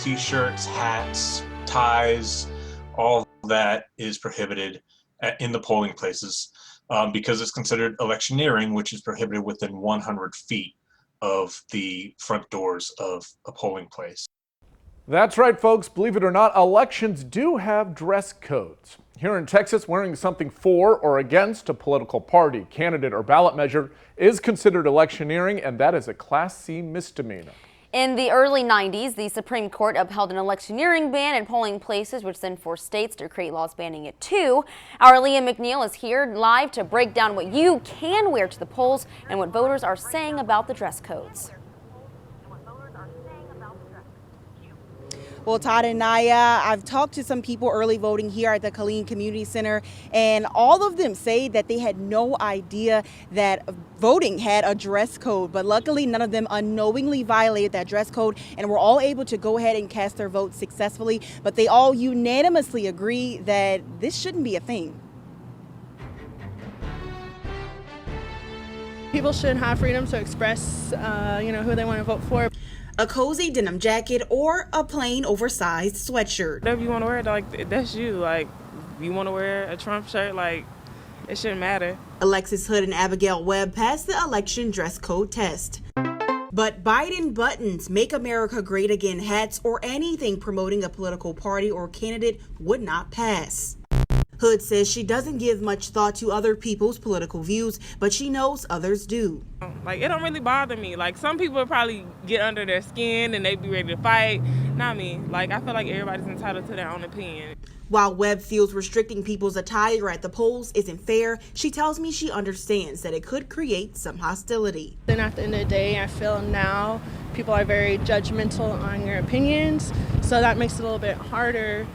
t-shirts, hats, ties, all that is prohibited in the polling places because it's considered electioneering, which is prohibited within 100 feet of the front doors of a polling place. That's right, folks. Believe it or not, elections do have dress codes. Here in Texas, wearing something for or against a political party, candidate, or ballot measure is considered electioneering, and that is a Class C misdemeanor. In the early 90s, the Supreme Court upheld an electioneering ban in polling places, which then forced states to create laws banning it too. Our Leah McNeil is here live to break down what you can wear to the polls and what voters are saying about the dress codes. Well, Todd and Naya, I've talked to some people early voting here at the Killeen Community Center, and all of them say that they had no idea that voting had a dress code. But luckily, none of them unknowingly violated that dress code and were all able to go ahead and cast their votes successfully. But they all unanimously agree that this shouldn't be a thing. People should have freedom to express, who they want to vote for. A cozy denim jacket or a plain oversized sweatshirt. Whatever you want to wear, like, that's you. Like, you want to wear a Trump shirt, like, it shouldn't matter. Alexis Hood and Abigail Webb passed the election dress code test. But Biden buttons, Make America Great Again hats, or anything promoting a political party or candidate would not pass. Hood says she doesn't give much thought to other people's political views, but she knows others do. Like, it don't really bother me. Like, some people would probably get under their skin and they'd be ready to fight. Not me. Like, I feel like everybody's entitled to their own opinion. While Webb feels restricting people's attire at the polls isn't fair, she tells me she understands that it could create some hostility. Then at the end of the day, I feel now people are very judgmental on your opinions, so that makes it a little bit harder,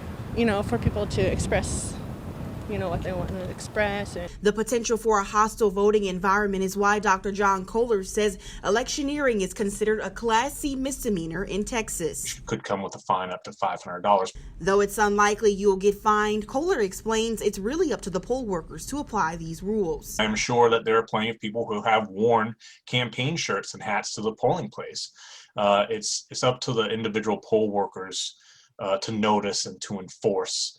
for people to express what they want to express. The potential for a hostile voting environment is why Dr. John Kohler says electioneering is considered a Class C misdemeanor in Texas. Could come with a fine up to $500. Though it's unlikely you'll get fined, Kohler explains it's really up to the poll workers to apply these rules. I'm sure that there are plenty of people who have worn campaign shirts and hats to the polling place. It's up to the individual poll workers to notice and to enforce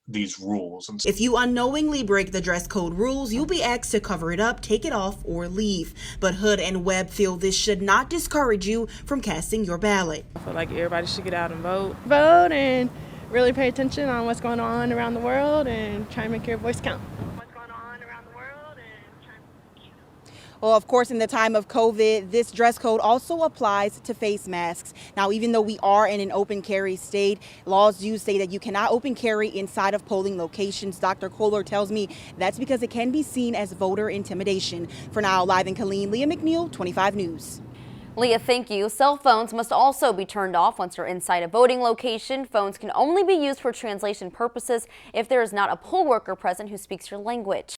these rules. If you unknowingly break the dress code rules, you'll be asked to cover it up, take it off, or leave. But Hood and Webb feel this should not discourage you from casting your ballot. I feel like everybody should get out and vote. Vote and really pay attention on what's going on around the world and try and make your voice count. Well, of course, in the time of COVID, this dress code also applies to face masks. Now, even though we are in an open carry state, laws do say that you cannot open carry inside of polling locations. Dr. Kohler tells me that's because it can be seen as voter intimidation. For now, live in Killeen, Leah McNeil, 25 News. Leah, thank you. Cell phones must also be turned off once you're inside a voting location. Phones can only be used for translation purposes if there is not a poll worker present who speaks your language.